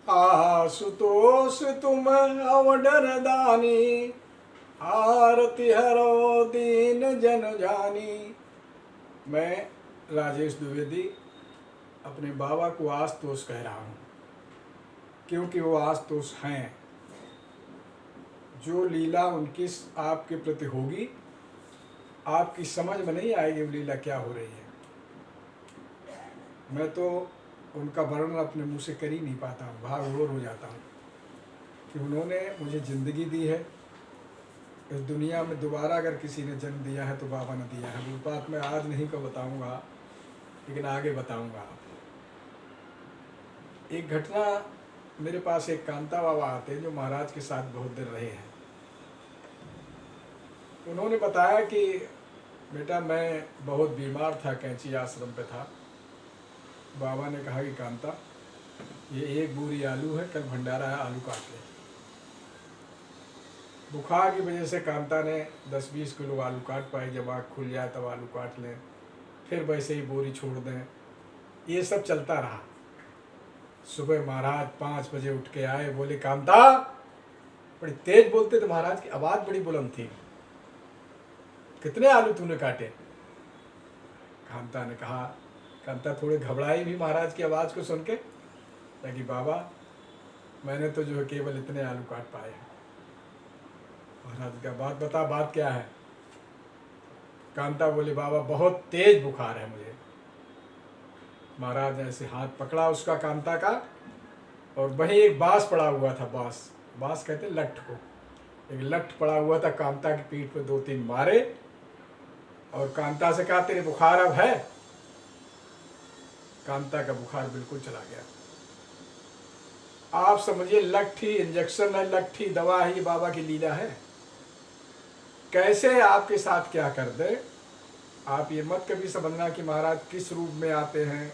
आशुतोष तुम अवडर दानी, आरती हरो दीन जन जानी। मैं राजेश द्विवेदी अपने बाबा को आशुतोष कह रहा हूँ, क्योंकि वो आशुतोष हैं। जो लीला उनकी आपके प्रति होगी, आपकी समझ में नहीं आएगी वो लीला क्या हो रही है। मैं तो उनका वर्णन अपने मुंह से कर ही नहीं पाता हूँ, भागदौड़ हो जाता हूँ कि उन्होंने मुझे ज़िंदगी दी है। इस दुनिया में दोबारा अगर किसी ने जन्म दिया है तो बाबा ने दिया है। वो बात मैं आज नहीं को बताऊँगा, लेकिन आगे बताऊँगा। एक घटना, मेरे पास एक कांता बाबा आते हैं जो महाराज के साथ बहुत देर रहे हैं। उन्होंने बताया कि बेटा मैं बहुत बीमार था, कैंची आश्रम पे था। बाबा ने कहा कि कांता ये एक बोरी आलू है, कल भंडारा है, आलू काट ले। बुखार की वजह से कांता ने 10-20 किलो आलू काट पाए। जब आँख खुल जाए तब आलू काट लें, फिर वैसे ही बोरी छोड़ दें। ये सब चलता रहा। सुबह महाराज 5 बजे उठ के आए, बोले कांता, बड़ी तेज बोलते थे महाराज की आवाज़ बड़ी बुलंद थी, कितने आलू तूने काटे? कांता ने कहा, कांता थोड़े घबराई भी महाराज की आवाज़ को सुन के, कि बाबा मैंने तो जो है केवल इतने आलू काट पाए हैं। महाराज का बात बता, बात क्या है? कांता बोली बाबा बहुत तेज बुखार है मुझे। महाराज ने ऐसे हाथ पकड़ा उसका, कांता का, और वहीं एक बांस पड़ा हुआ था। बांस कहते हैं लठ को। एक लठ पड़ा हुआ था, कांता की पीठ पे 2-3 मारे और कांता से कहा तेरे बुखार अब है? कांता का बुखार बिल्कुल चला गया। आप समझिए, लठ ही इंजेक्शन है, लठ ही दवा है, ये बाबा की लीला है। कैसे आपके साथ क्या कर दे। आप ये मत कभी समझना कि महाराज किस रूप में आते हैं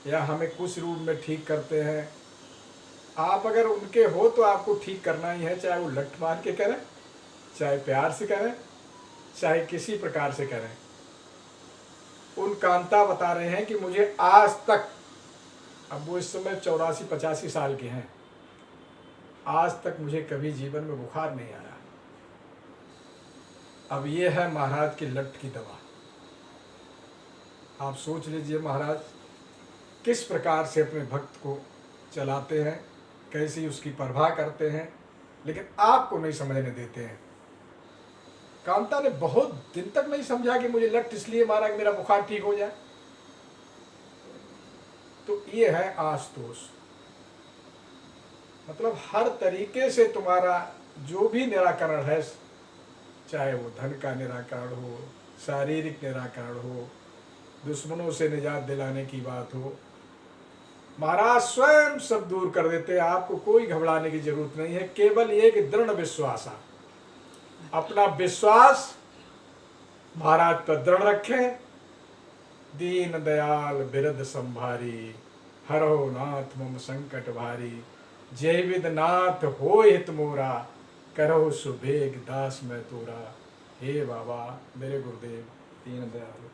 या हमें कुछ रूप में ठीक करते हैं। आप अगर उनके हो तो आपको ठीक करना ही है, चाहे वो लठ मार के करें, चाहे प्यार से करें, चाहे किसी प्रकार से करें। उन कांता बता रहे हैं कि मुझे आज तक, अब वो इस समय 84-85 साल के हैं, आज तक मुझे कभी जीवन में बुखार नहीं आया। अब ये है महाराज की लठ की दवा। आप सोच लीजिए महाराज किस प्रकार से अपने भक्त को चलाते हैं, कैसी उसकी परवाह करते हैं, लेकिन आपको नहीं समझने देते हैं। कांता ने बहुत दिन तक नहीं समझा कि मुझे लठ इसलिए मारा कि मेरा बुखार ठीक हो जाए। तो ये है आशुतोष। मतलब हर तरीके से तुम्हारा जो भी निराकरण है, चाहे वो धन का निराकरण हो, शारीरिक निराकरण हो, दुश्मनों से निजात दिलाने की बात हो, महाराज स्वयं सब दूर कर देते हैं। आपको कोई घबराने की जरूरत नहीं है। केवल ये कि दृढ़ विश्वास, अपना विश्वास महाराज पर दृढ़ रखें। दीन दयाल बिरद संभारी, हरो नाथ मम संकट भारी। जय विद नाथ हो हित मोरा, करो सुबेग दास मैं तोरा। हे बाबा मेरे गुरुदेव दीन दयाल।